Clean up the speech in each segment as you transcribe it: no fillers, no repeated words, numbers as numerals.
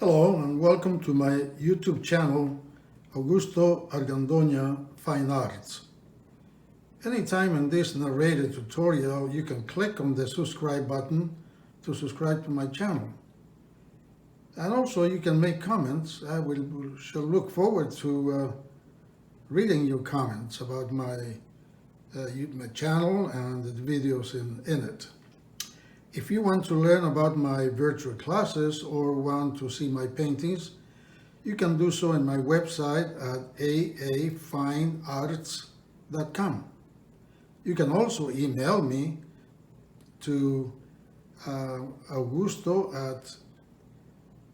Hello and welcome to my YouTube channel, Augusto Argandoña Fine Arts. Anytime in this narrated tutorial, you can click on the subscribe button to subscribe to my channel. And also you can make comments. I shall look forward to reading your comments about my channel and the videos in it. If you want to learn about my virtual classes or want to see my paintings, you can do so in my website at aafinearts.com. You can also email me to Augusto at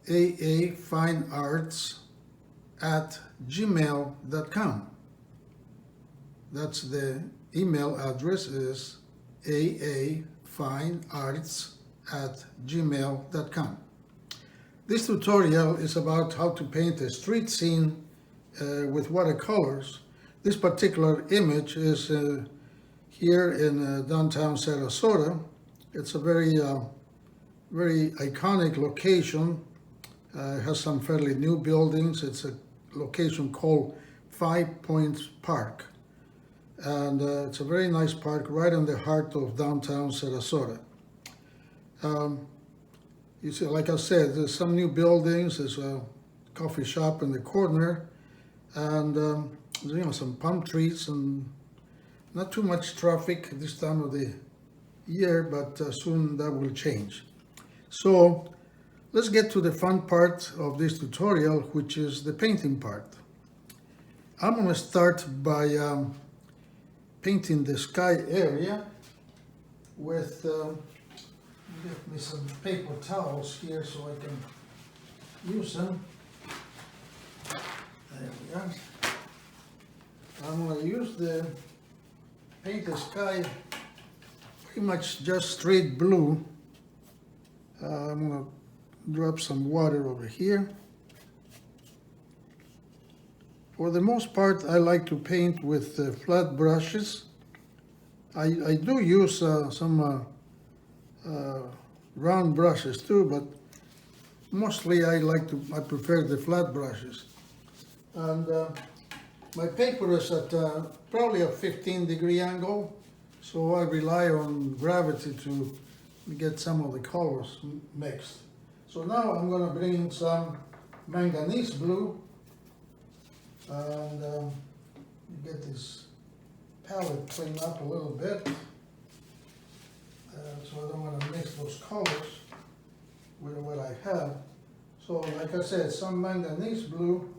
aafinearts@gmail.com. That's the email address is aafinearts@gmail.com. This tutorial is about how to paint a street scene with watercolors. This particular image is here in downtown Sarasota. It's a very iconic location. It has some fairly new buildings. It's a location called 5 Points Park. And it's a very nice park right in the heart of downtown Sarasota. You see, like I said, there's some new buildings. There's a coffee shop in the corner, and some palm trees, and not too much traffic this time of the year, but soon that will change. So let's get to the fun part of this tutorial, which is the painting part. I'm going to start by painting the sky area with, get me some paper towels here so I can use them. There we are. I'm going to paint the sky pretty much just straight blue. I'm going to drop some water over here. For the most part, I like to paint with flat brushes. I do use some round brushes too, but mostly I prefer the flat brushes. And my paper is at probably a 15-degree angle, so I rely on gravity to get some of the colors mixed. So now I'm going to bring in some manganese blue. And get this palette cleaned up a little bit, so I don't want to mix those colors with what I have. So like I said, some manganese blue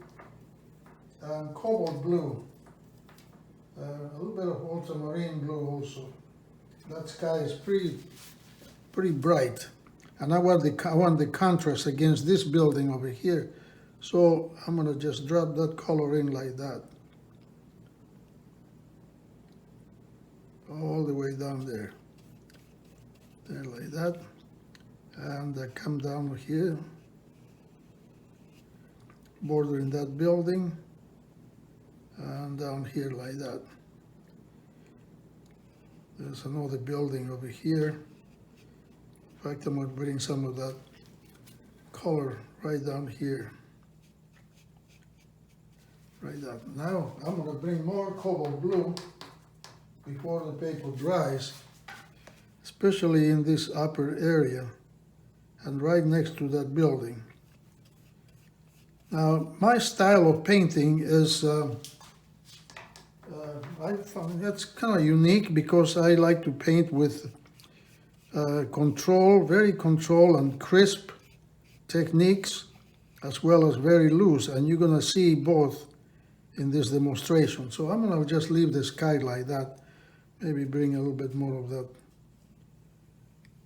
and cobalt blue, a little bit of ultramarine blue also. That sky is pretty bright, and I want the contrast against this building over here. So I'm going to just drop that color in like that, all the way down there, like that, and I come down here, bordering that building, and down here like that. There's another building over here. In fact, I'm going to bring some of that color right down here. Right up. Now I'm going to bring more cobalt blue before the paper dries, especially in this upper area and right next to that building. Now my style of painting is, I found that's kind of unique because I like to paint with very controlled and crisp techniques, as well as very loose, and you're going to see both in this demonstration. So I'm going to just leave the sky like that, maybe bring a little bit more of that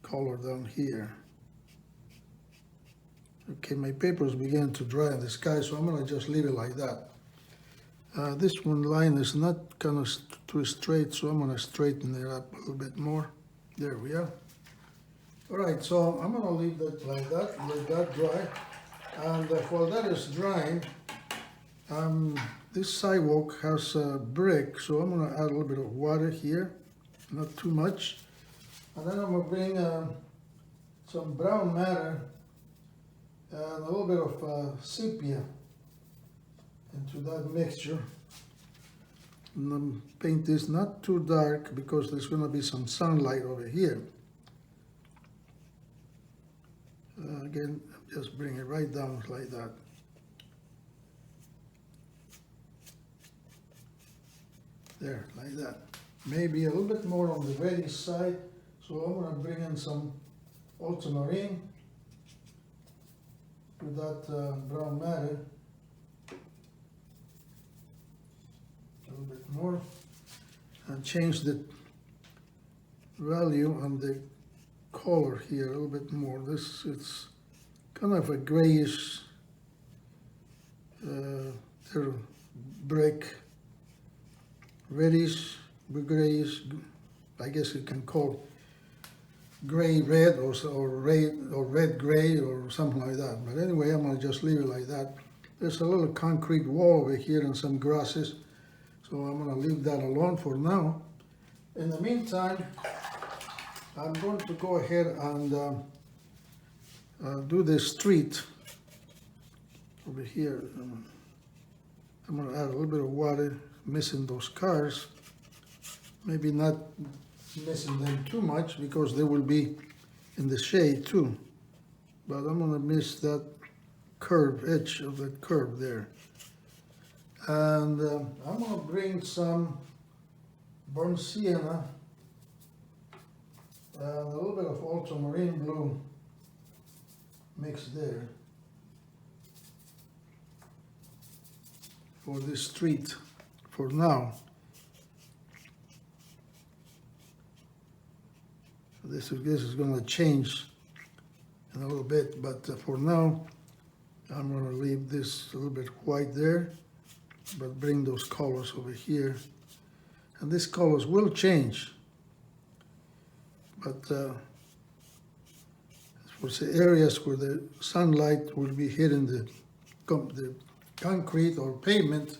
color down here. Okay, my papers began to dry in the sky, so I'm going to just leave it like that. This one line is not kind of too straight, so I'm going to straighten it up a little bit more. There we are. All right, so I'm going to leave that like that, let that dry. And while that is drying, this sidewalk has brick, so I'm going to add a little bit of water here, not too much. And then I'm going to bring some brown matter and a little bit of sepia into that mixture. And the paint is not too dark because there's going to be some sunlight over here. Again, just bring it right down like that. There, like that. Maybe a little bit more on the reddish side. So I'm going to bring in some ultramarine with that brown matter. A little bit more. And change the value on the color here a little bit more. This it's kind of a grayish brick, reddish, grayish. I guess you can call gray red or red gray or something like that. But anyway, I'm gonna just leave it like that. There's a little concrete wall over here and some grasses, so I'm gonna leave that alone for now. In the meantime, I'm going to go ahead and do this street over here. I'm going to add a little bit of water, missing those cars. Maybe not missing them too much because they will be in the shade too. But I'm going to miss that curve, edge of that curve there. And I'm going to bring some burnt sienna and a little bit of ultramarine blue mixed there for this street for now. This is going to change in a little bit, but for now I'm going to leave this a little bit white there, but bring those colors over here. And these colors will change, but for the areas where the sunlight will be hitting the concrete or pavement,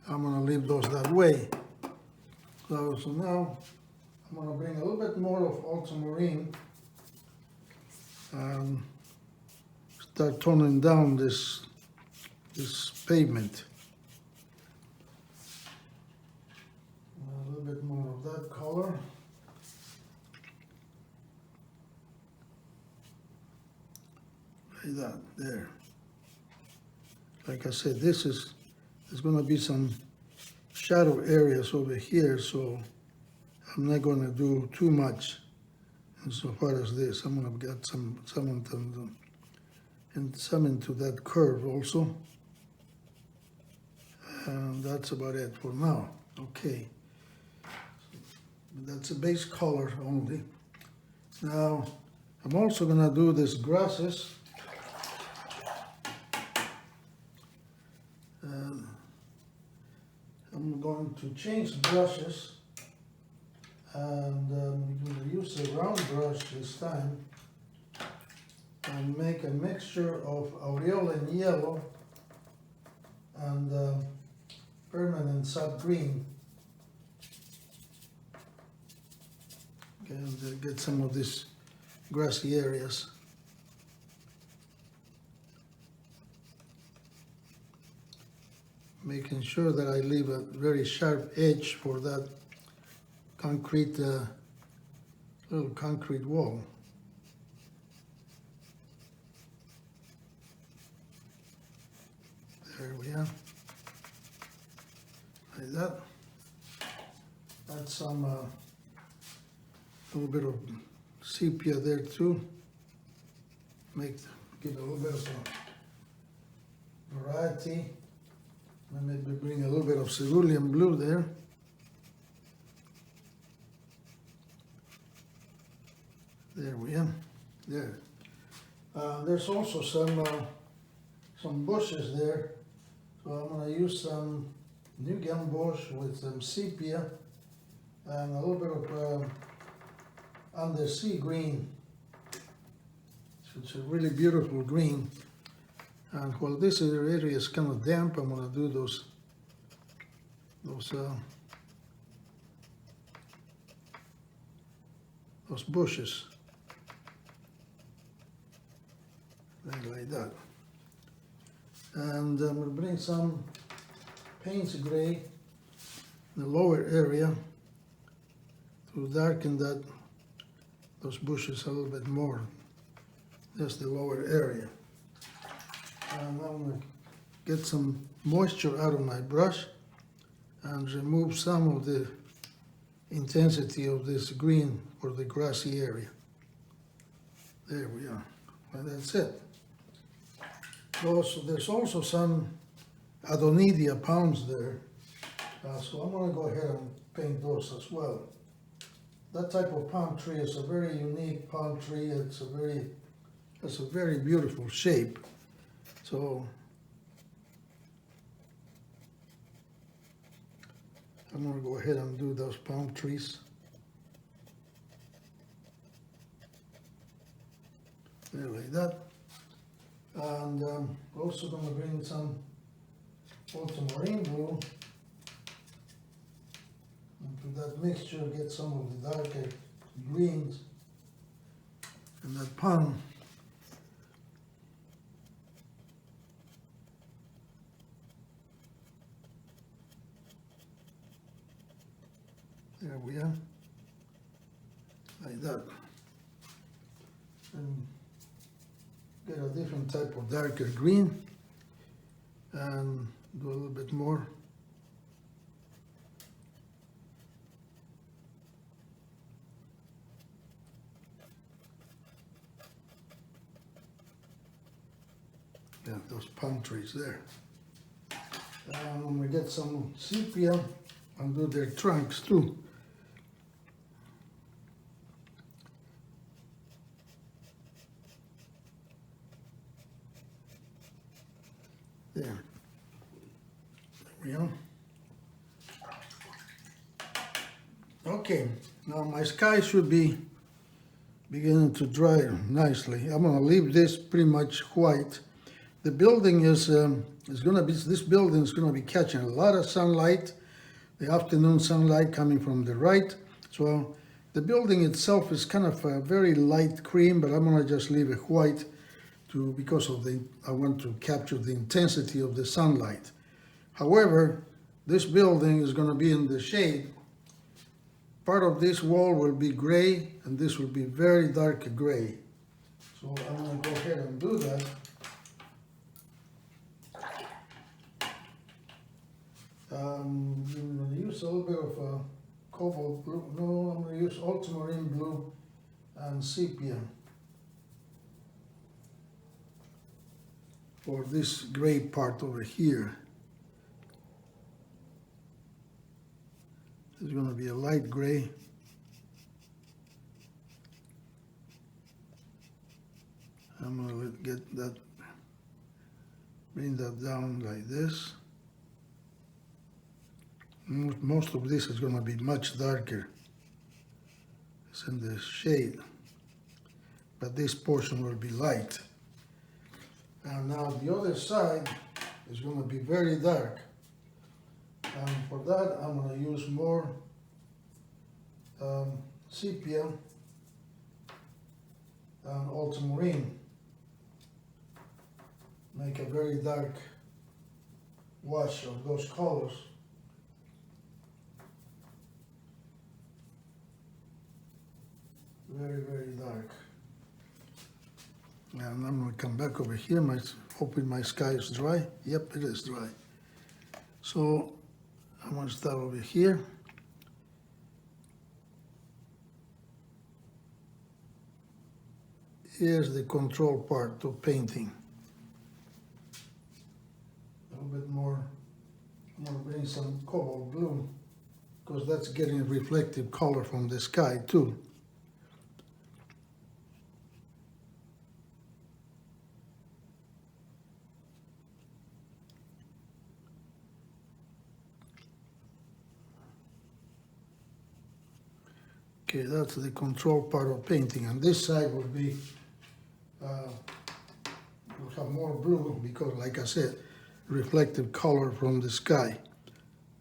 I'm going to leave those that way. So now I'm going to bring a little bit more of ultramarine and start toning down this pavement. A little bit more of that color. Like that, there. Like I said, there's going to be some shadow areas over here, so I'm not going to do too much so far as this. I'm going to get some of them and some into that curve also. And that's about it for now. Okay. That's a base color only. Now, I'm also going to do this grasses. I'm going to change brushes, and I'm going to use a round brush this time and make a mixture of aureolin yellow and permanent sap green. Okay, and get some of these grassy areas. Making sure that I leave a very sharp edge for that concrete, little concrete wall. There we are, like that. Add some, little bit of sepia there too. Give a little bit of a variety. Maybe bring a little bit of cerulean blue there. There we are. There. There's also some bushes there, so I'm going to use some new gum bush with some sepia and a little bit of undersea green. So it's a really beautiful green. And while this area is kind of damp, I'm going to do those bushes like that. And I'm going to bring some Payne's gray in the lower area to darken those bushes a little bit more. Just the lower area. And I'm going to get some moisture out of my brush and remove some of the intensity of this green for the grassy area. There we are. And that's it. There's also some Adonidia palms there. So I'm going to go ahead and paint those as well. That type of palm tree is a very unique palm tree. It's a very beautiful shape. So I'm going to go ahead and do those palm trees. There, like that. And also going to bring some ultramarine blue into that mixture, get some of the darker greens in that palm. There we are, like that. And get a different type of darker green and do a little bit more. Yeah, those palm trees there. And I'm going to get some sepia and do their trunks too. There we are. Okay, now my sky should be beginning to dry nicely. I'm going to leave this pretty much white. The building is going to be, this building is going to be catching a lot of sunlight, the afternoon sunlight coming from the right. So the building itself is kind of a very light cream, but I'm going to just leave it white because I want to capture the intensity of the sunlight. However, this building is going to be in the shade. Part of this wall will be gray, and this will be very dark gray. So I'm going to go ahead and do that. I'm going to use a little bit of cobalt blue. No, I'm going to use ultramarine blue and sepia for this gray part over here. It's going to be a light gray. I'm going to get that, bring that down like this. Most of this is going to be much darker. It's in the shade, but this portion will be light. And now the other side is going to be very dark. And for that, I'm going to use more sepia and ultramarine. Make a very dark wash of those colors. Very, very dark. And I'm going to come back over here, hoping my sky is dry. Yep, it is dry. So I'm going to start over here. Here's the control part of painting. A little bit more. I'm going to bring some cobalt blue because that's getting a reflective color from the sky too. Okay, that's the control part of painting, and this side will be, will have more blue because, like I said, reflective color from the sky.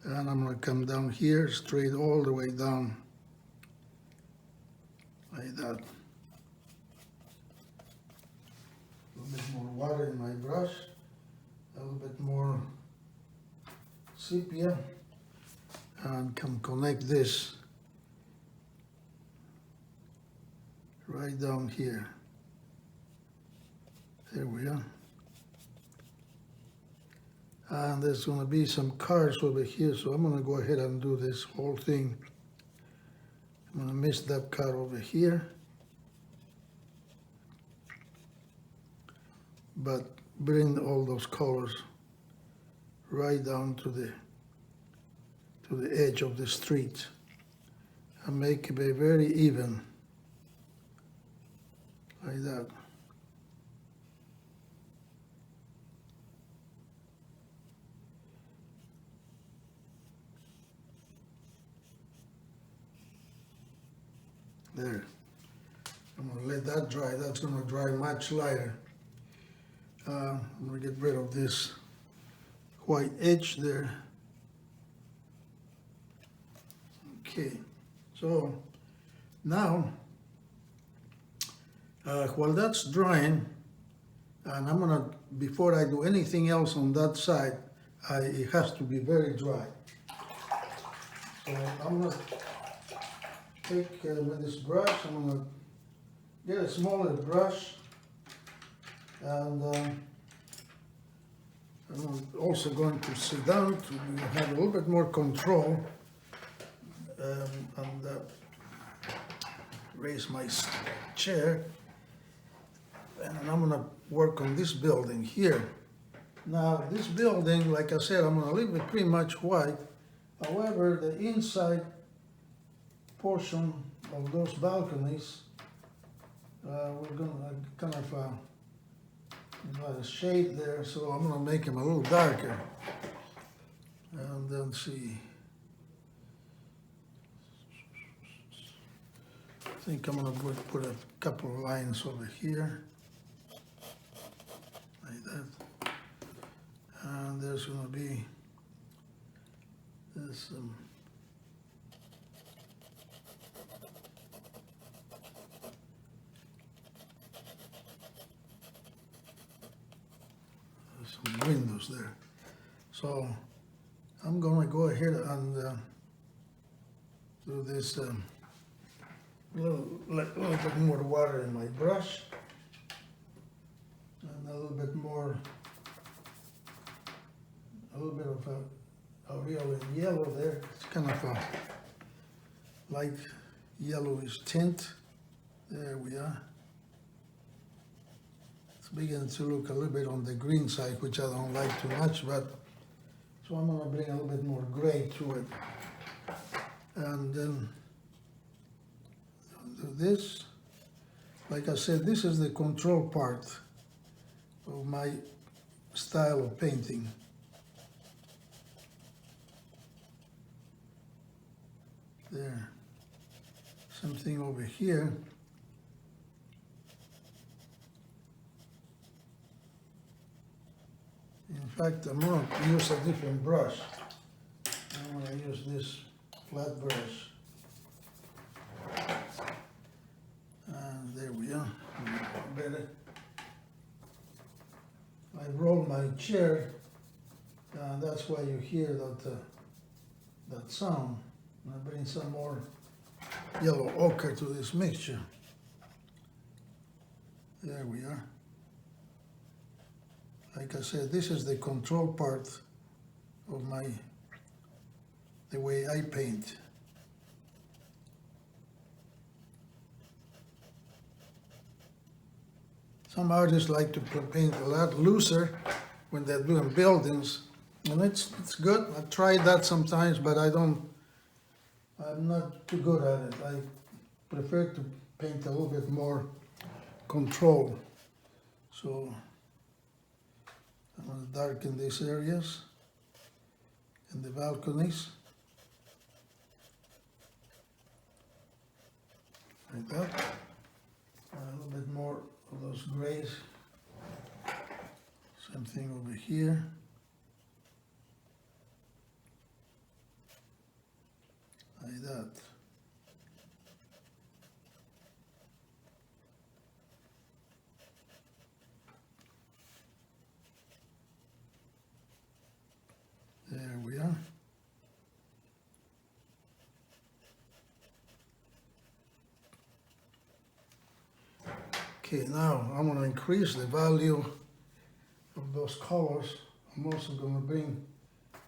And I'm going to come down here, straight all the way down, like that. little bit more water in my brush, a little bit more sepia, and can connect this right down here. There we are. And there's going to be some cars over here, so I'm going to go ahead and do this whole thing. I'm going to miss that car over here, but bring all those colors right down to the edge of the street and make it very even, like that. There. I'm going to let that dry. That's going to dry much lighter. I'm going to get rid of this white edge there. Okay, so now while that's drying, and I'm gonna, before I do anything else on that side, it has to be very dry. So I'm gonna take with this brush, I'm gonna get a smaller brush, and I'm also going to sit down to have a little bit more control, and raise my chair, and I'm gonna work on this building here. Now this building, like I said, I'm gonna leave it pretty much white. However, the inside portion of those balconies, we're gonna kind of a shade there, so I'm gonna make them a little darker. And then see. I think I'm gonna put a couple of lines over here, like that. And there's gonna be this some windows there. So I'm gonna go ahead and do this little bit more water in my brush, and a little bit of Aureole in yellow there. It's kind of a light yellowish tint. There we are. It's beginning to look a little bit on the green side, which I don't like too much, but so I'm gonna bring a little bit more gray to it. And then do this. Like I said, this is the control part of my style of painting. There. Something over here. In fact, I'm going to use a different brush. I'm going to use this flat brush. And there we are. Better. I roll my chair, and that's why you hear that sound. I bring some more yellow ochre to this mixture. There we are. Like I said, this is the control part of the way I paint. Some artists like to paint a lot looser when they're doing buildings, and it's good. I've tried that sometimes, but I'm not too good at it. I prefer to paint a little bit more control. So I'm going to darken these areas and the balconies, like that. A little bit more of those grays. Same thing over here. Like that. Okay, now I'm going to increase the value of those colors. I'm also going to bring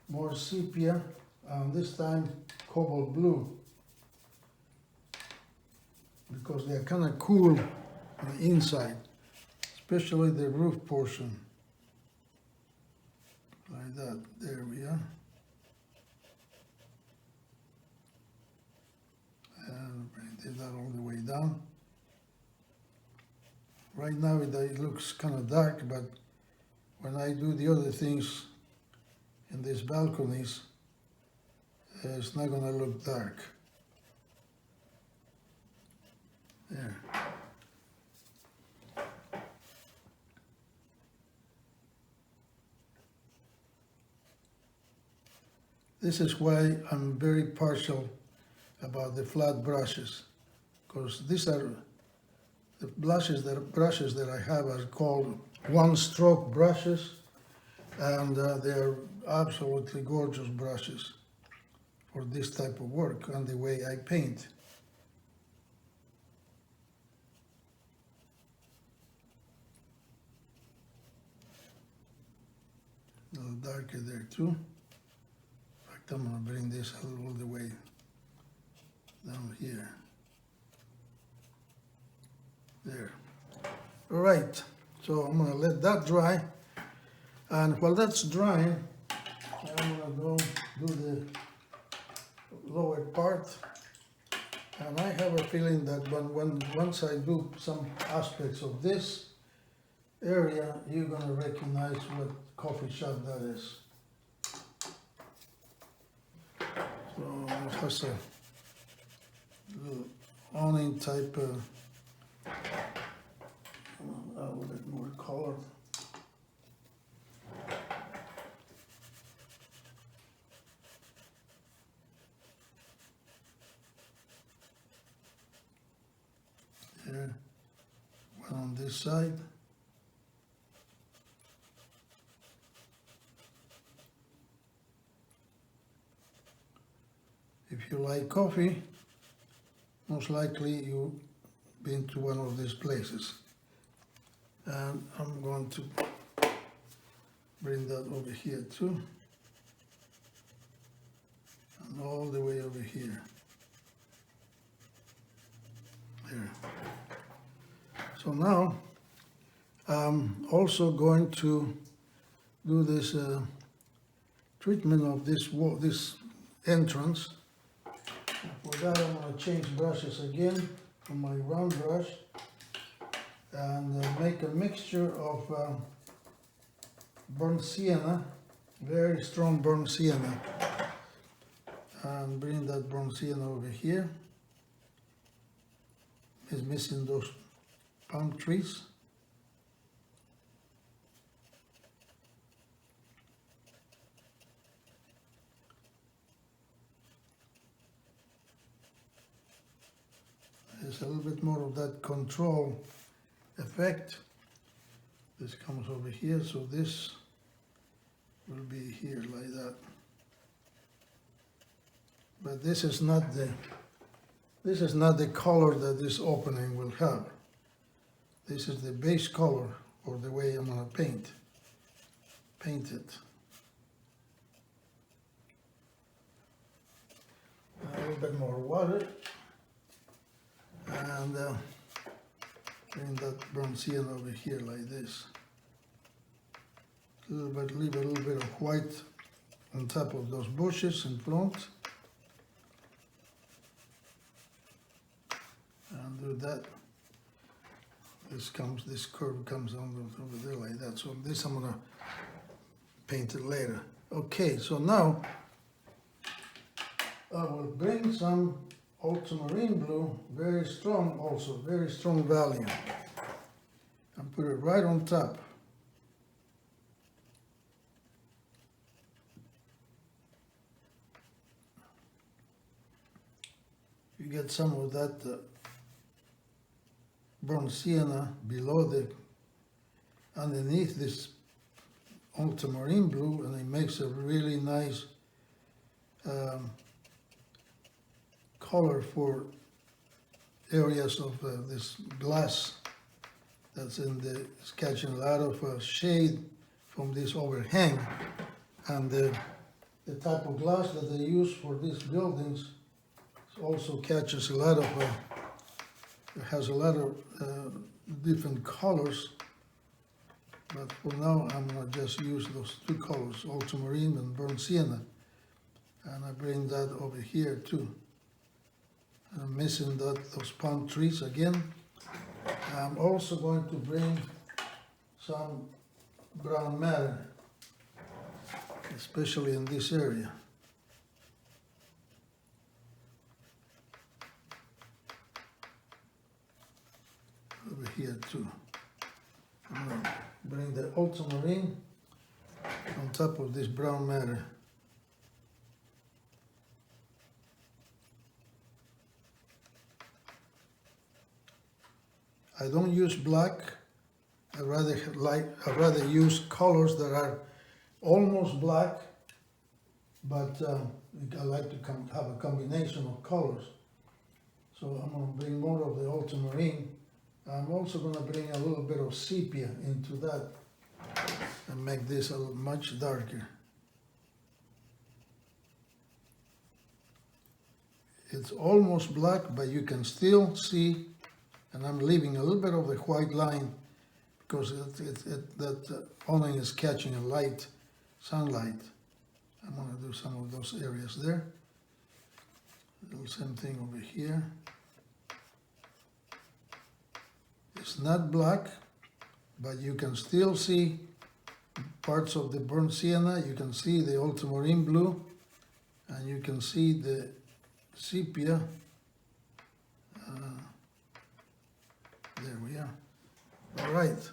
more sepia, and this time cobalt blue, because they're kind of cool on the inside, especially the roof portion. Like that. There we are. And bring that all the way down. Right now it looks kind of dark, but when I do the other things in these balconies, it's not going to look dark. There. This is why I'm very partial about the flat brushes, because these are the brushes that I have are called one-stroke brushes, and they are absolutely gorgeous brushes for this type of work and the way I paint. A little darker there too. In fact, I'm going to bring this all the way down here. There. All right, so I'm going to let that dry, and while that's drying, I'm going to go do the lower part. And I have a feeling that once I do some aspects of this area, you're going to recognize what coffee shop that is. So it has a little awning type, a little bit more colored. There, one on this side. If you like coffee, most likely you've been to one of these places. And I'm going to bring that over here too. And all the way over here. There. So now I'm also going to do this treatment of this wall, this entrance. For that, I'm going to change brushes again from my round brush and make a mixture of burnt sienna, very strong burnt sienna, and bring that burnt sienna over here. It's missing those palm trees. There's a little bit more of that control effect. This comes over here, so this will be here like that. But this is not the color that this opening will have. This is the base color for the way I'm going to paint it. A little bit more water. And bring that brown sienna over here like this. Leave a little bit of white on top of those bushes in front. And do that. This curve comes on over there like that. So this I'm gonna paint it later. Okay, so now I will bring some ultramarine blue, very strong also, very strong value, and put it right on top. You get some of that burnt sienna below underneath this ultramarine blue, and it makes a really nice color for areas of this glass that's it's catching a lot of shade from this overhang. And the type of glass that they use for these buildings also catches a lot of, it has a lot of different colors. But for now, I'm gonna just use those two colors, ultramarine and burnt sienna. And I bring that over here too. And I'm missing those palm trees again. I'm also going to bring some brown matter, especially in this area. Over here too. I'm going to bring the ultramarine on top of this brown matter. I don't use black. I rather use colors that are almost black, but I like to have a combination of colors. So I'm going to bring more of the ultramarine. I'm also going to bring a little bit of sepia into that and make this a little much darker. It's almost black, but you can still see, and I'm leaving a little bit of the white line because that awning is catching a light, sunlight. I'm going to do some of those areas there. Do the same thing over here. It's not black, but you can still see parts of the burnt sienna. You can see the ultramarine blue, and you can see the sepia. There we are. All right,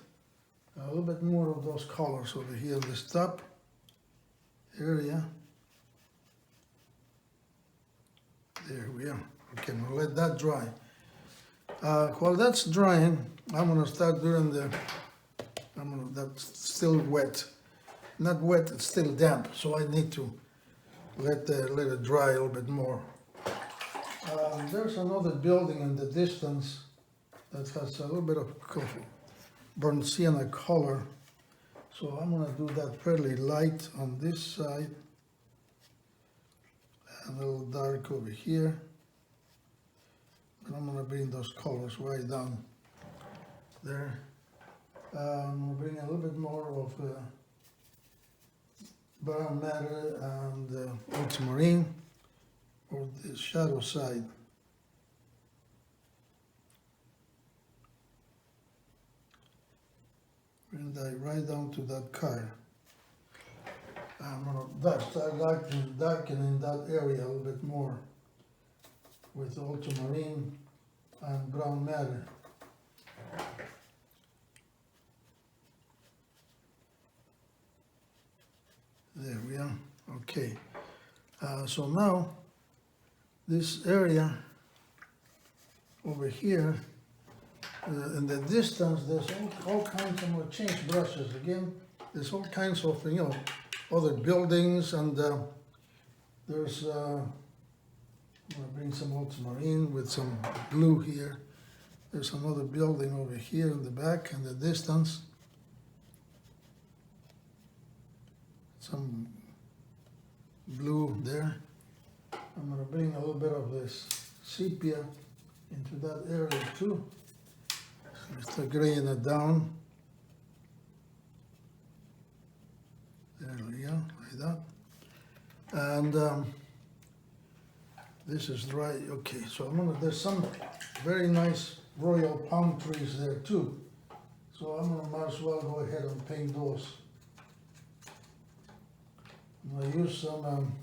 a little bit more of those colors over here in this top area. There we are. Okay, we'll let that dry. While that's drying, I'm gonna start doing that's still wet. Not wet, it's still damp, so I need to let it dry a little bit more. There's another building in the distance that has a little bit of burnt sienna color. So I'm gonna do that fairly light on this side, and a little dark over here. And I'm gonna bring those colors right down there. I'm gonna bring a little bit more of brown matter and ultramarine for the shadow side. Bring that right down to that car. I'm gonna start darkening that area a little bit more with ultramarine and brown matter. There we are. Okay. So now this area over here, in the distance, there's all kinds of, I'm going to change brushes again. There's all kinds of, other buildings, and there's, I'm going to bring some ultramarine with some blue here. There's another building over here in the back in the distance. Some blue there. I'm going to bring a little bit of this sepia into that area too. Start graying it down. There we go, like that. And this is dry. Okay, so there's some very nice royal palm trees there too. So I'm gonna might as well go ahead and paint those. I'm gonna use some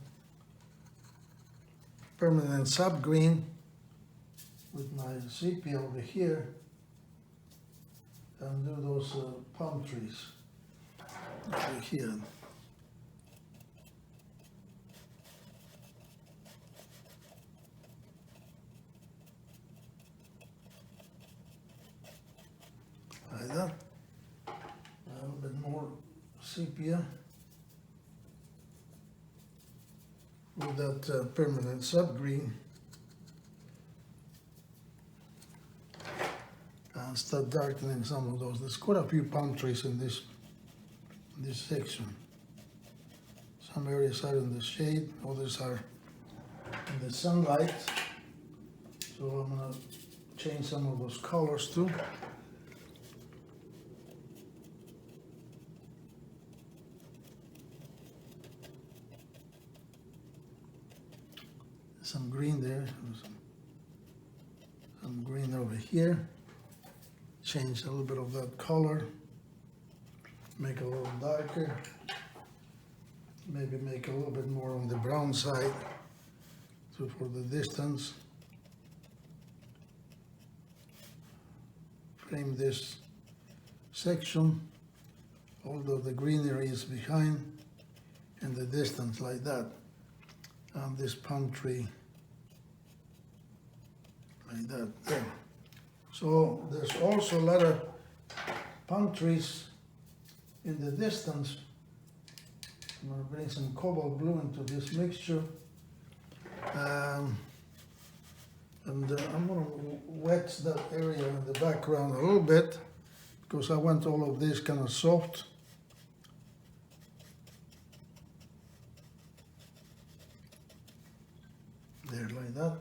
permanent sap green with my sepia over here and do those palm trees over here. Like that. A little bit more sepia with that permanent sap green. and start darkening some of those. There's quite a few palm trees in this section. Some areas are in the shade, others are in the sunlight. So I'm gonna change some of those colors too. Some green there, some green over here. Change a little bit of that color, make it a little darker, maybe make a little bit more on the brown side so for the distance. Frame this section, although the greenery is behind in the distance like that, and this palm tree like that there. So there's also a lot of palm trees in the distance. I'm going to bring some cobalt blue into this mixture. And I'm going to wet that area in the background a little bit because I want all of this kind of soft. There, like that.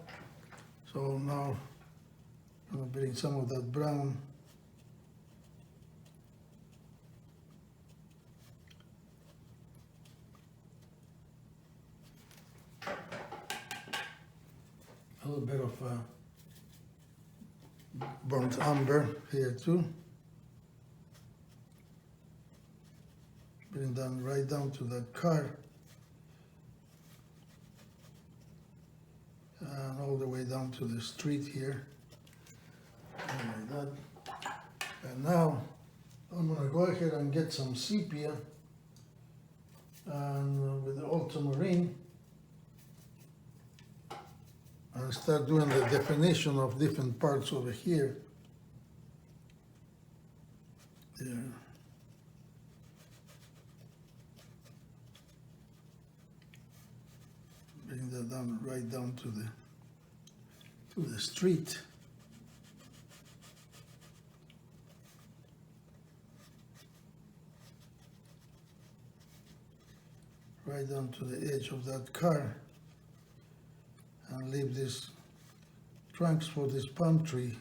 So now I'm going to bring some of that brown a little bit of burnt umber here too. Bring that right down to the car. And all the way down to the street here. Like that. And now I'm going to go ahead and get some sepia and with the ultramarine and start doing the definition of different parts over here. There. Bring that down right down to the street. Right down to the edge of that car. And leave these trunks for this palm tree.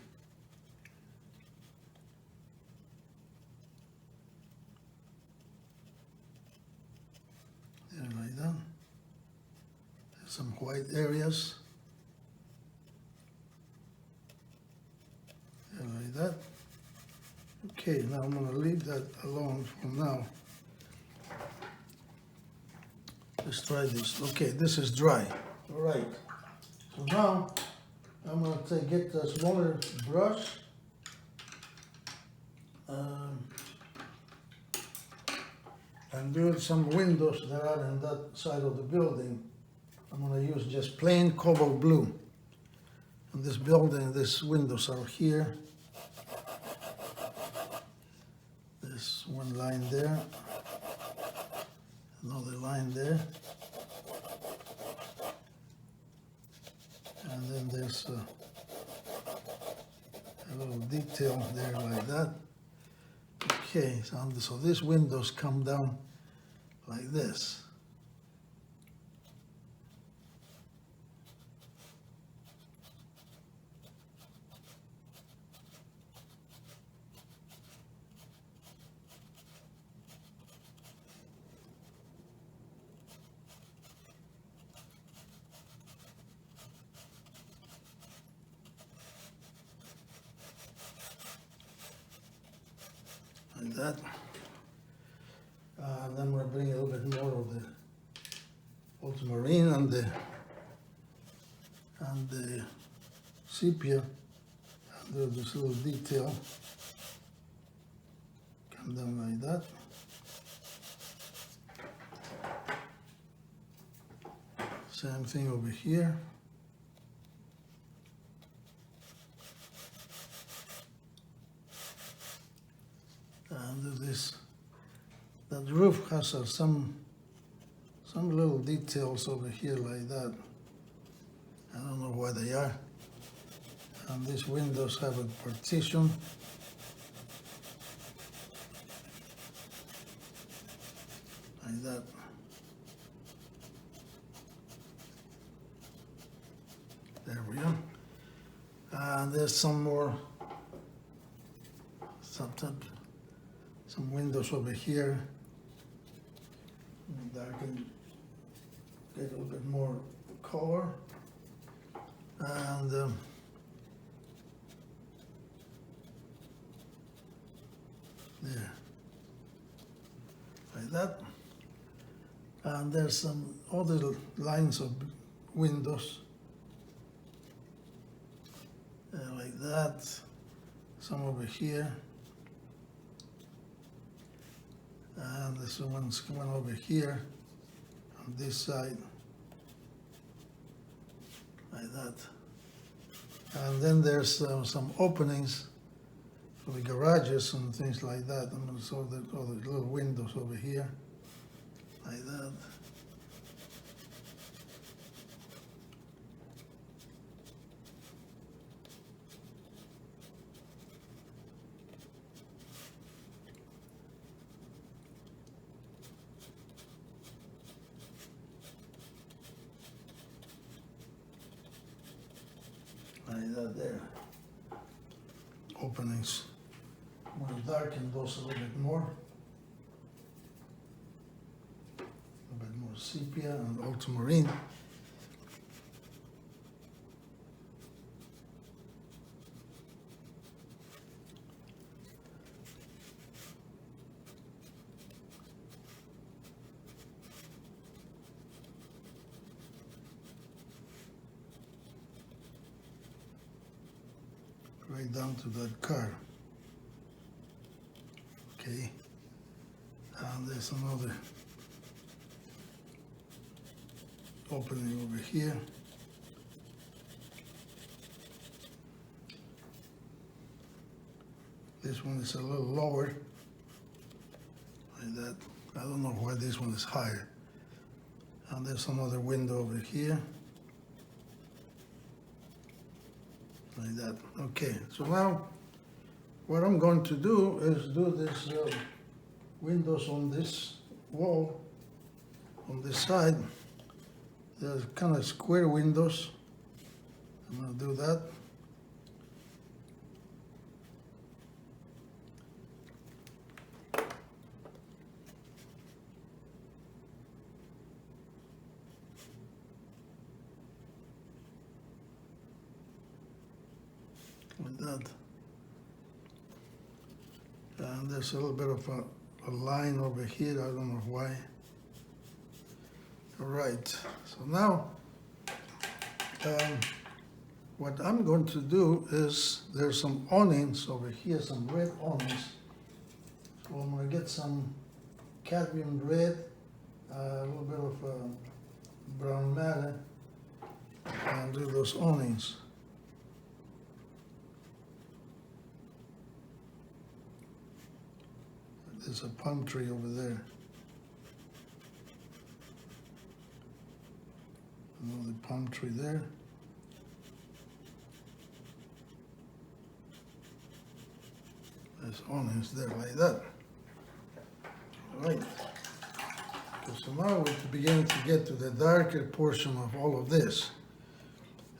There, like that. There's some white areas. There, like that. Okay, now I'm going to leave that alone for now. Let's try this. Okay, this is dry. All right. So now I'm going to get a smaller brush and build some windows that are in that side of the building. I'm going to use just plain cobalt blue. And this building, these windows are here. There's one line there, another line there. And then there's a little detail there like that. Okay, so these windows come down like this. Like that. And then we're bringing a little bit more of the ultramarine and the sepia. And there's this little detail. Come down like that. Same thing over here. And this, that roof has some little details over here like that. I don't know what they are. And these windows have a partition like that. There we go. And there's some more, some windows over here. And I can get a little bit more color. And there, like that. And there's some other lines of windows, like that. Some over here. And this one's coming over here on this side, like that. And then there's some openings for the garages and things like that. And also the little windows over here, like that. Like that there. Openings. I'm going to darken those a little bit more. A little bit more sepia and ultramarine. Right down to that car. Okay. And there's another opening over here. This one is a little lower, like that. I don't know why this one is higher. And there's another window over here. Like that. Okay, so now what I'm going to do is do this windows on this wall, on this side. There's kind of square windows. I'm going to do that. Like that. And there's a little bit of a line over here, I don't know why. All right, so now what I'm going to do is there's some awnings over here, some red awnings. So I'm going to get some cadmium red, a little bit of brown matter, and do those awnings. There's a palm tree over there. Another palm tree there. There's awnings there like that. All right. So now we're beginning to get to the darker portion of all of this.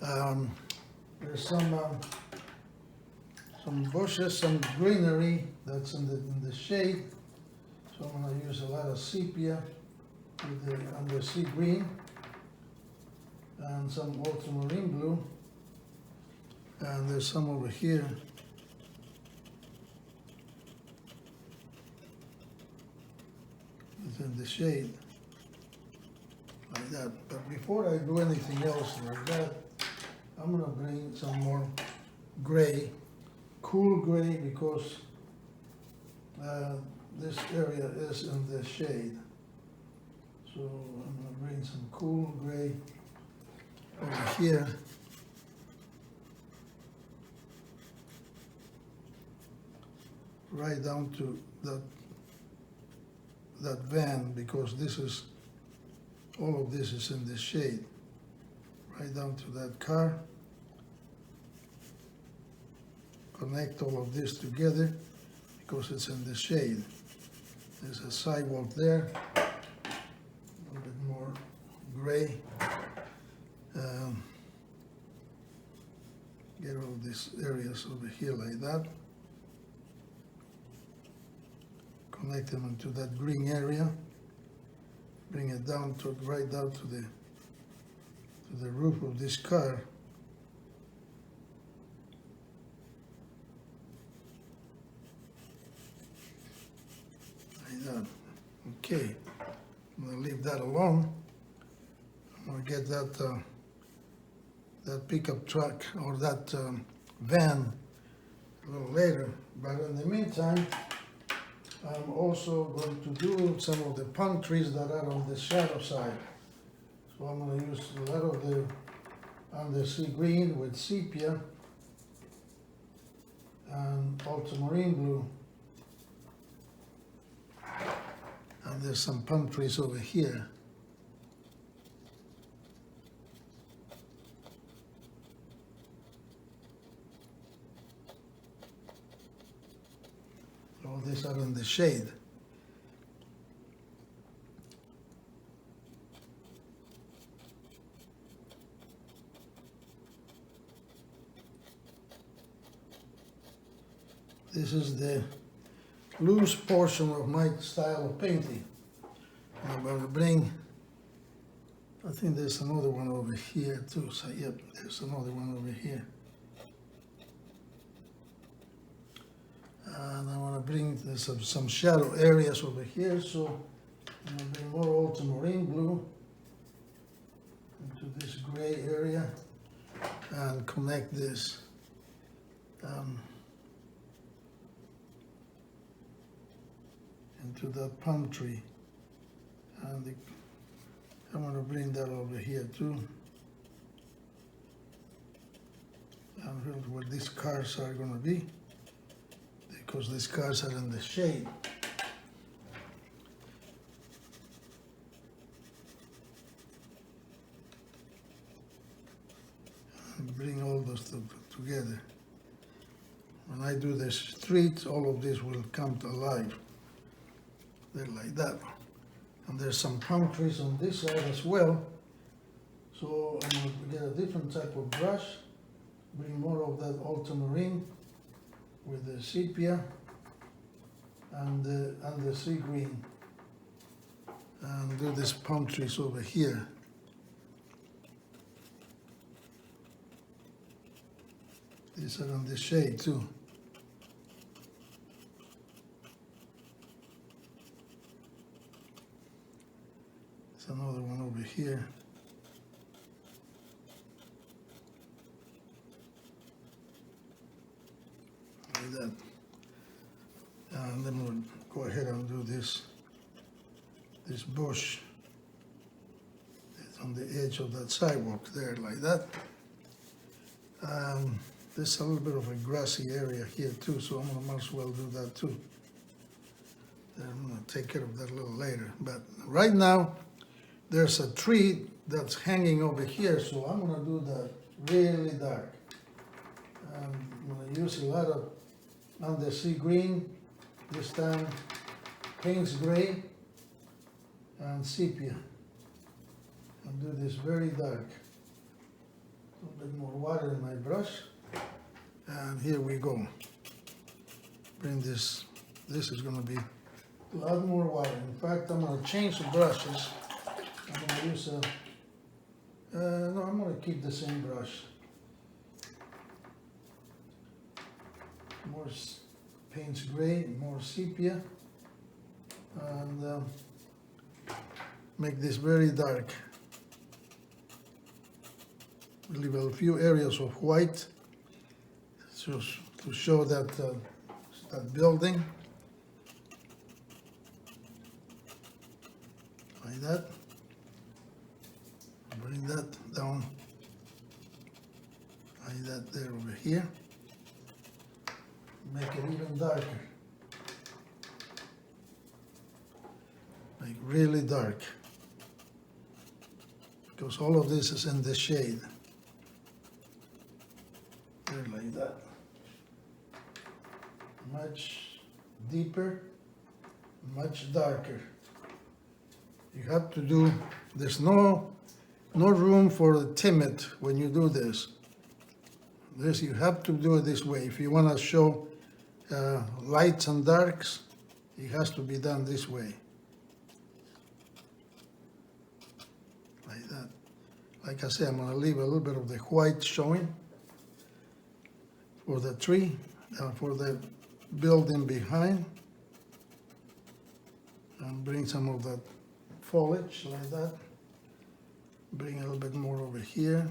There's some bushes, some greenery that's in the shade. So I'm going to use a lot of sepia with the undersea green and some ultramarine blue. And there's some over here. It's in the shade, like that. But before I do anything else like that, I'm going to bring some more gray, cool gray, because this area is in the shade. So I'm going to bring some cool gray over here. Right down to that van, because this is, all of this is in the shade. Right down to that car. Connect all of this together because it's in the shade. There's a sidewalk there, gray. Get all these areas over here like that. Connect them into that green area. Bring it down to right down to the roof of this car. Like that. Okay. I'm gonna leave that alone. I'm gonna get that pickup truck or that van a little later. But in the meantime, I'm also going to do some of the palm trees that are on the shadow side. So I'm going to use a lot of the undersea green with sepia and ultramarine blue. And there's some palm trees over here. All these are in the shade. This is the loose portion of my style of painting. I'm going to bring, I think there's another one over here too. So yep, there's another one over here. And I want to bring some shadow areas over here, so I'm going to bring more ultramarine blue into this gray area and connect this into that palm tree. And I'm going to bring that over here too. And where these cars are going to be, because these cars are in the shade. And bring all those together. When I do the streets, all of this will come to life. They're like that. And there's some palm trees on this side as well. So I'm going to get a different type of brush, bring more of that ultramarine with the sepia and the sea green, and do these palm trees over here. These are in the shade too. There's another one over here. Like that. And then we'll go ahead and do this bush. It's on the edge of that sidewalk there, like that. There's a little bit of a grassy area here too, so I'm gonna might as well do that too. Then I'm gonna take care of that a little later. But right now, there's a tree that's hanging over here, so I'm gonna do that really dark. I'm gonna use a lot of undersea green, this time Payne's gray and sepia, and do this very dark. A little bit more water in my brush, and here we go. Bring this is going to be a lot more water. In fact, I'm going to change the brushes. I'm going to use no, I'm going to keep the same brush. More Payne's gray, more sepia, and make this very dark. Leave a few areas of white to show that that building, like that. Bring that down, like that there over here. Make it even darker. Make really dark, because all of this is in the shade. There, like that. Much deeper, much darker. You have to do, there's no no room for the timid when you do this. This, you have to do it this way. If you want to show lights and darks, it has to be done this way. Like that. Like I said, I'm going to leave a little bit of the white showing for the tree, for the building behind. And bring some of that foliage like that. Bring a little bit more over here.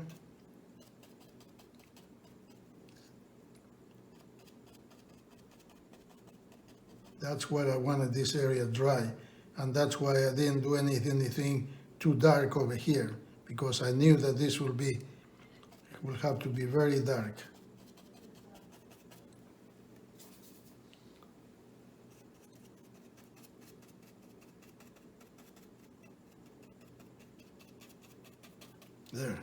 That's why I wanted this area dry, and that's why I didn't do anything too dark over here, because I knew that this will have to be very dark. There.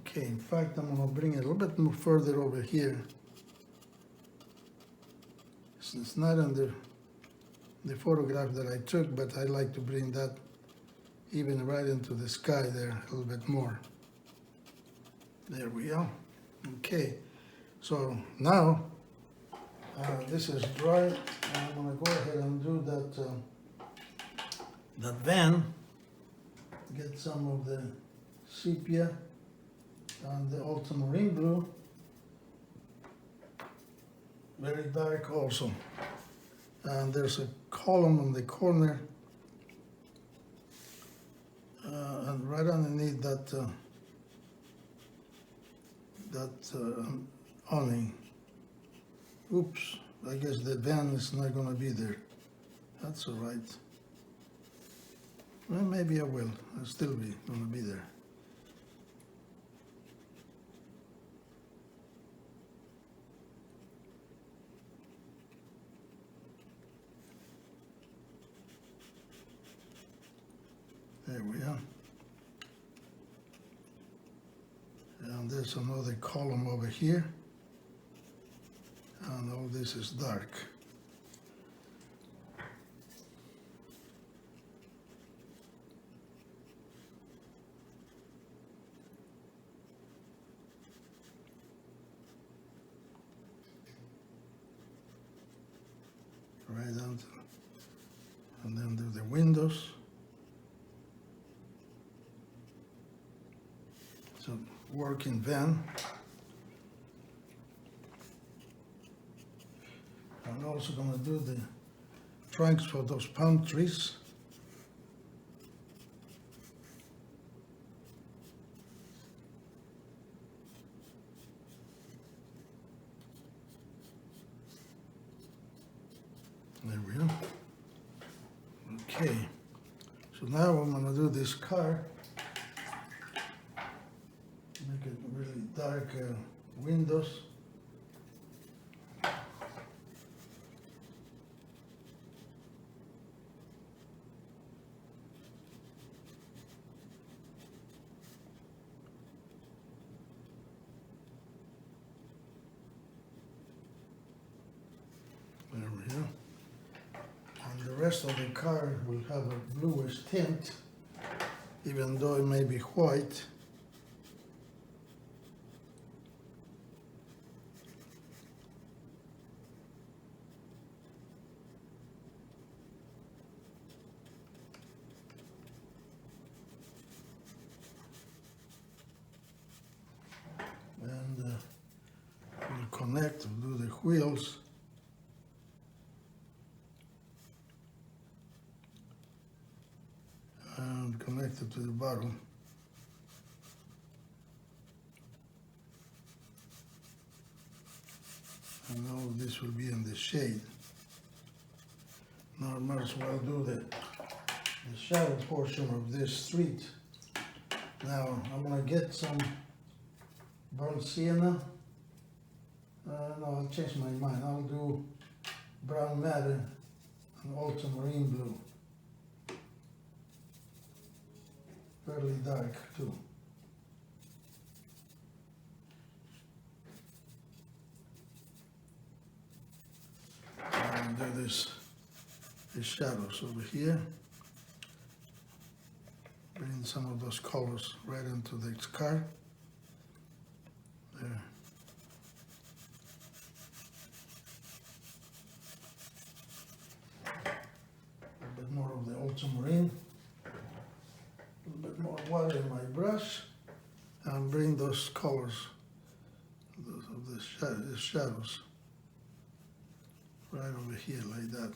Okay, in fact, I'm going to bring it a little bit more further over here. It's not under the photograph that I took, but I like to bring that even right into the sky there a little bit more. There we go. Okay, so now this is dry, and I'm going to go ahead and do that van. Get some of the sepia and the ultramarine blue. Very dark also. And there's a column on the corner, and right underneath that awning. Oops, I guess the van is not going to be there. That's all right. Well, maybe I will. I'll still be going to be there. There we are. And there's another column over here. And all this is dark. Right down to, and then do the windows. So working van. I'm also going to do the trunks for those palm trees. There we go. Okay, so now I'm going to do this car. Make it really dark windows. There we go. And the rest of the car will have a bluish tint, even though it may be white. And we'll connect, we'll do the wheels. And connect it to the bottom. And all of this will be in the shade. Now I might as well do the shadow portion of this street. Now I'm going to get some burnt sienna. No, I'll change my mind. I'll do brown matter and ultramarine blue. Fairly dark too. And do the shadows over here. Bring some of those colors right into the car. There. A bit more of the ultramarine. A little bit more water in my brush. And bring those colors of the shadows right over here like that.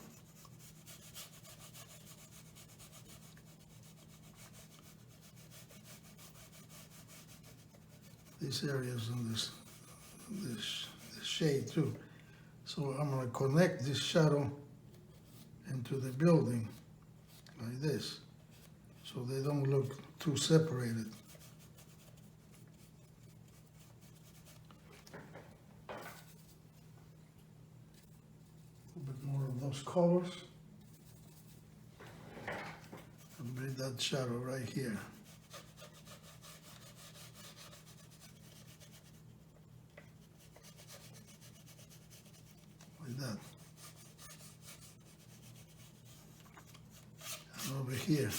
These areas in this shade too. So I'm going to connect this shadow into the building like this, so they don't look too separated. A bit more of those colors. And bring that shadow right here. Like that. And over here.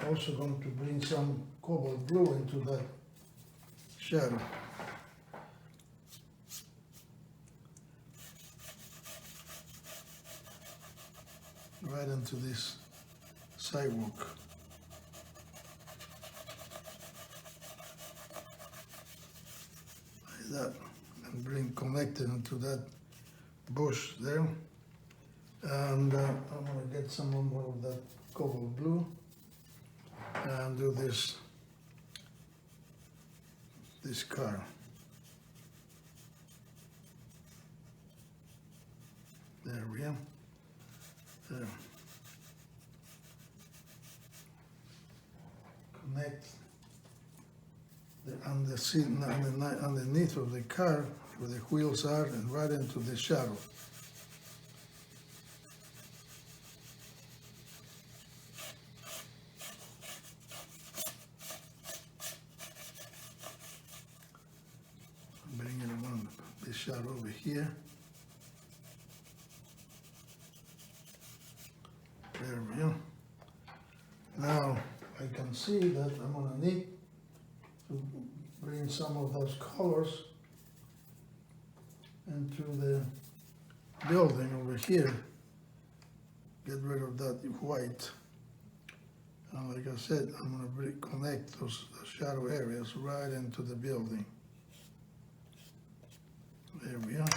Also going to bring some cobalt blue into that shadow. Right into this sidewalk. Like that. And bring connected into that bush there. And I'm going to get some more of that cobalt blue and do this car. There we are. There. Connect on the seat underneath of the car where the wheels are and right into the shadow. Bring it around this shadow over here. There we go. Now I can see that I'm going to need to bring some of those colors into the building over here. Get rid of that white. And like I said, I'm going to connect those shadow areas right into the building. There we are.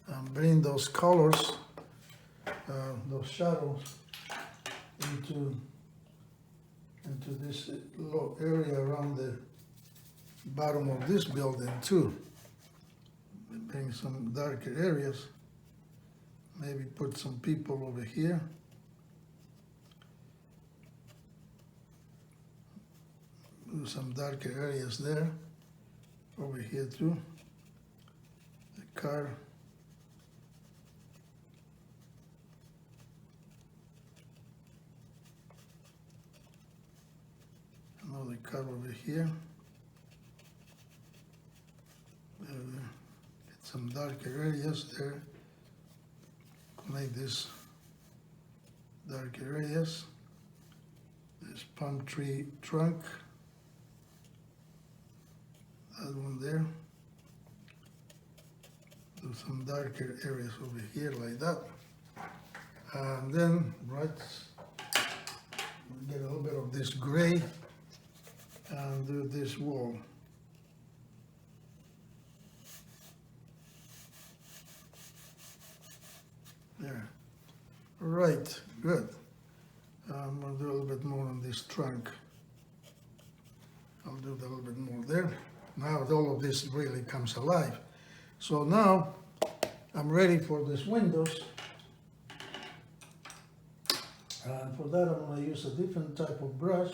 And bring those colors, those shadows into this little area around the bottom of this building too. Bring some darker areas. Maybe put some people over here. Do some darker areas there. Over here too. The car. Another car over here. Get some darker areas there. Connect these darker areas. This palm tree trunk. That one there. Do some darker areas over here like that. And then get a little bit of this gray and do this wall. There. Right, good. I'm going to do a little bit more on this trunk. I'll do a little bit more there. Now all of this really comes alive. So now I'm ready for these windows. And for that I'm going to use a different type of brush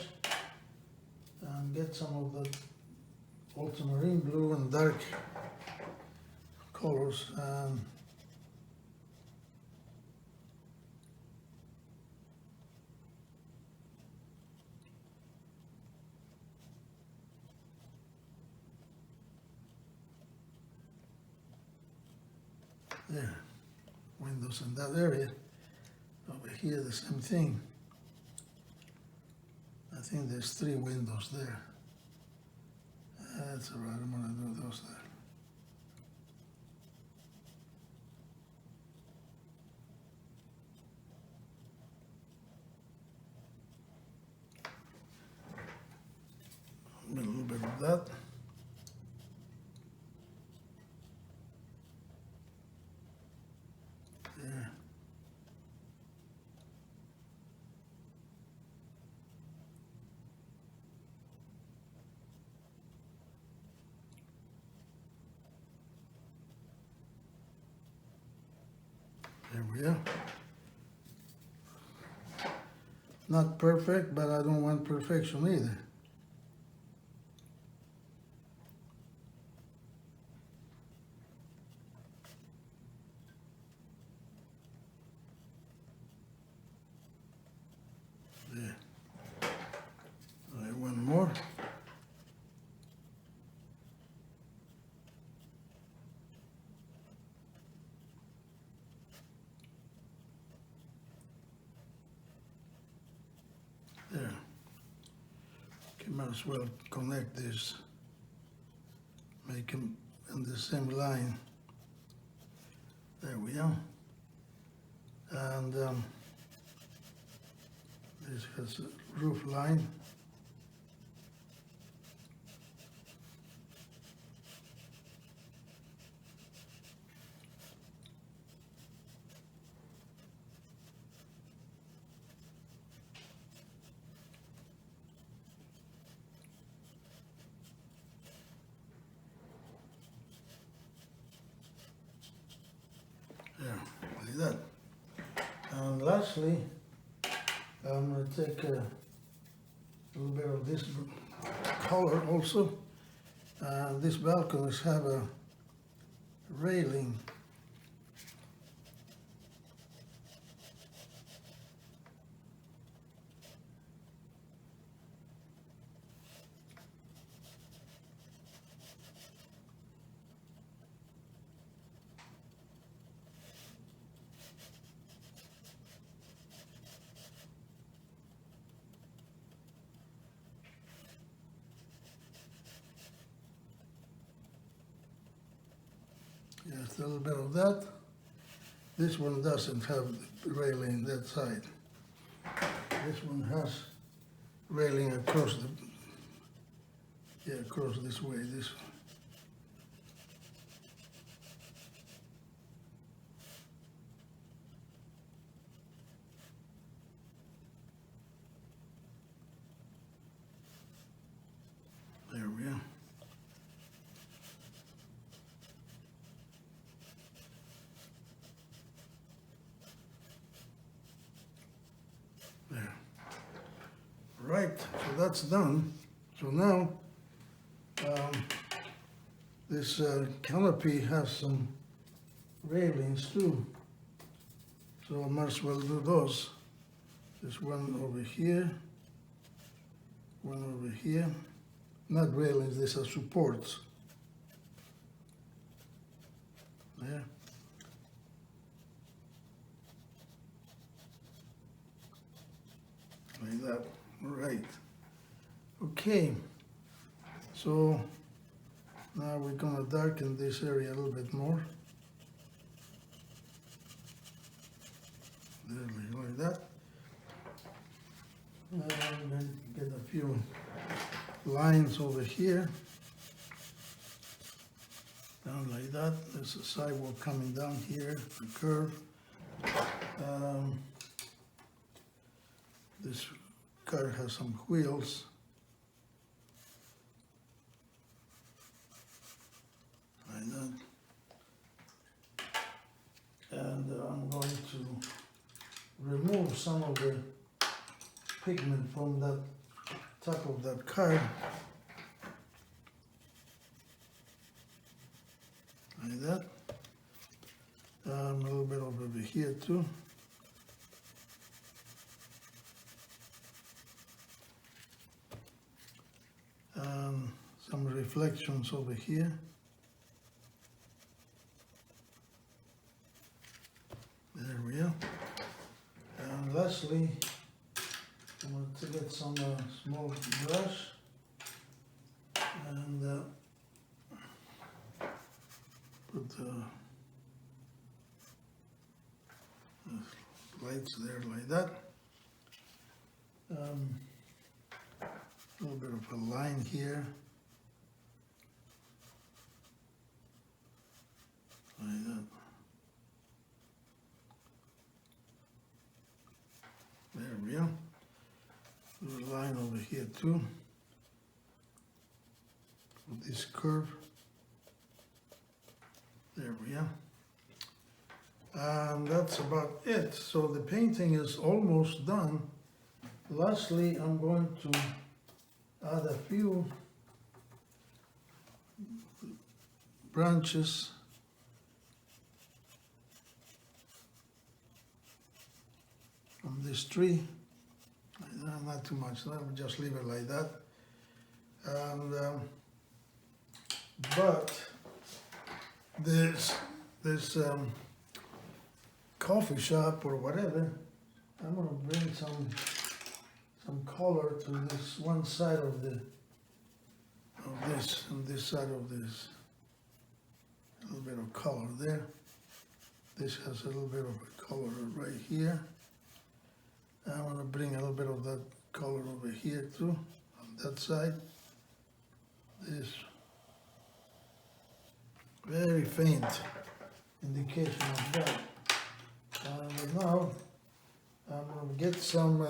and get some of the ultramarine blue and dark colors. There, windows in that area. Over here, the same thing. I think there's 3 windows there. That's all right, I'm gonna do those there. A little bit of that. There. There we are. Not perfect, but I don't want perfection either. There. All right, one more. There. Okay, might as well connect this. Make them in the same line. There we are. And this has a roof line. There, like that. And lastly, I'm going to take a little bit of this color also. These balconies have a railing. Just a little bit of that. This one doesn't have railing that side. This one has railing across across this way. This one. There we are. There. Right, so that's done. So now, this canopy has some railings too. So I might as well do those. There's one over here, one over here. Not railings, these are supports. There. Like that. All right. Okay. So now we're gonna darken this area a little bit more. There, like that. And then get a few lines over here. Down like that. There's a sidewalk coming down here, a curve. This car has some wheels. Like that. And I'm going to remove some of the pigment from that top of that car. Like that. A little bit over here too. Some reflections over here. lights there like that. A little bit of a line here. Like that. There we are. A line over here too. With this curve. There we are. And that's about it. So the painting is almost done. Lastly, I'm going to add a few branches from this tree. Not too much, we'll just leave it like that. And but this coffee shop or whatever, I'm gonna bring some color to this one side of this and this side of this. A little bit of color there. This has a little bit of a color right here. I want to bring a little bit of that color over here too, on that side. This very faint indication of that. And now I'm going to get some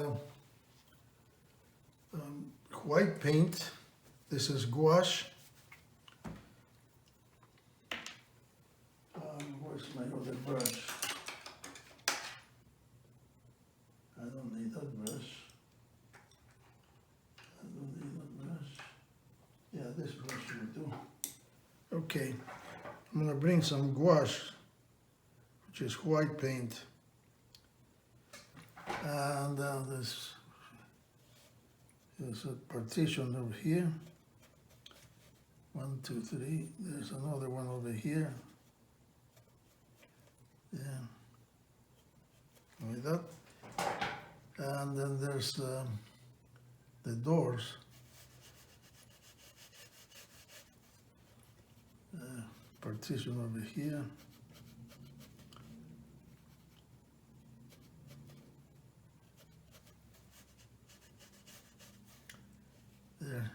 white paint. This is gouache. Where's my other brush? I don't need that brush. Yeah, this brush will do. Okay, I'm going to bring some gouache, which is white paint. And there's a partition over here. 1, 2, 3. There's another one over here. Yeah, like that. And then there's the doors. Partition over here. There.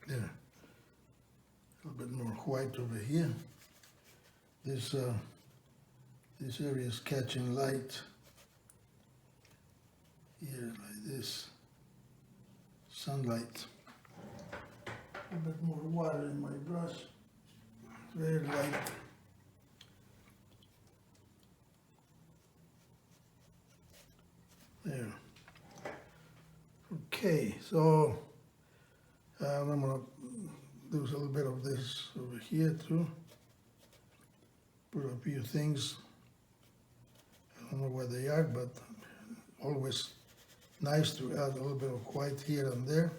There. A little bit more white over here. This area is catching light. Here, like this. Sunlight. A bit more water in my brush. Very light. There. Okay, so I'm gonna do a little bit of this over here too. Put a few things. I don't know where they are, but always nice to add a little bit of white here and there.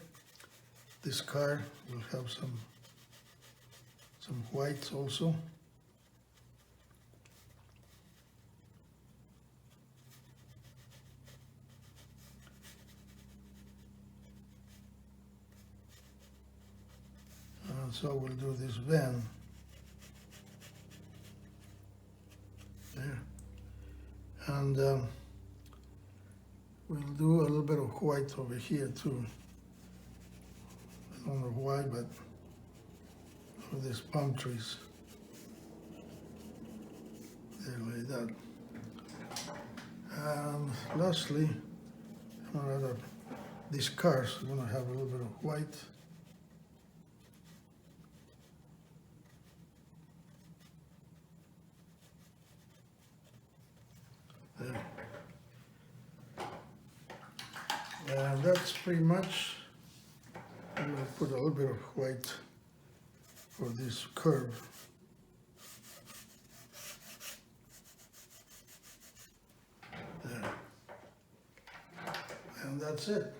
This car will have some whites also. And so we'll do this van. There. And we'll do a little bit of white over here too. I don't know why, but for these palm trees. There, like that. And lastly, I'm gonna add these cars. I'm gonna have a little bit of white. There. And that's pretty much. I'm going to put a little bit of white for this curve. There. And that's it.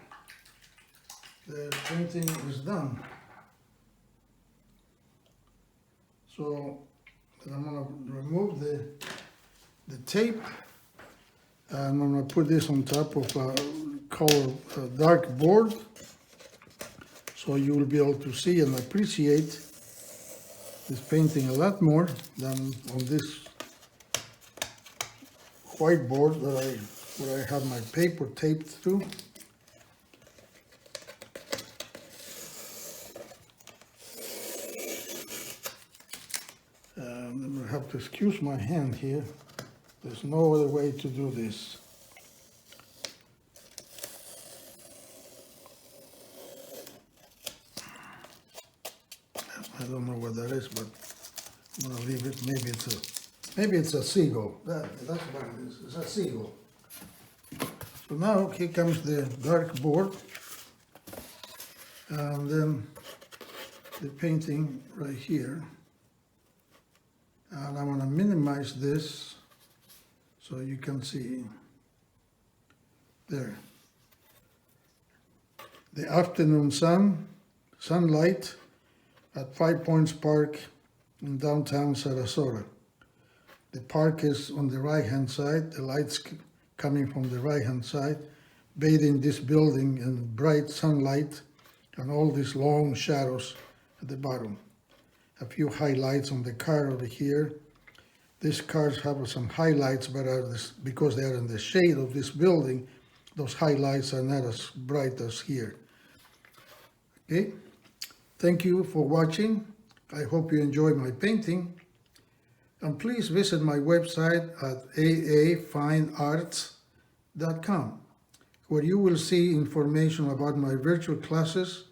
The painting is done. So I'm going to remove the tape, and I'm going to put this on top of a color dark board, so you will be able to see and appreciate this painting a lot more than on this whiteboard where I have my paper taped to. I'm going to have to excuse my hand here. There's no other way to do this. I don't know what that is, but I'm going to leave it. Maybe it's a seagull. That's what it is. It's a seagull. So now here comes the dark board, and then the painting right here. And I want to minimize this so you can see there. The afternoon sunlight at 5 Points Park in downtown Sarasota. The park is on the right-hand side, the lights coming from the right-hand side, bathing this building in bright sunlight and all these long shadows at the bottom. A few highlights on the car over here. These cars have some highlights, but because they are in the shade of this building, those highlights are not as bright as here. Okay, thank you for watching. I hope you enjoyed my painting. And please visit my website at aafinearts.com, where you will see information about my virtual classes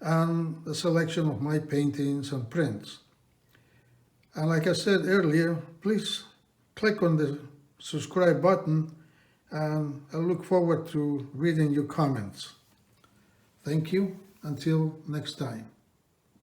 and a selection of my paintings and prints. And like I said earlier, please click on the subscribe button, and I look forward to reading your comments. Thank you. Until next time.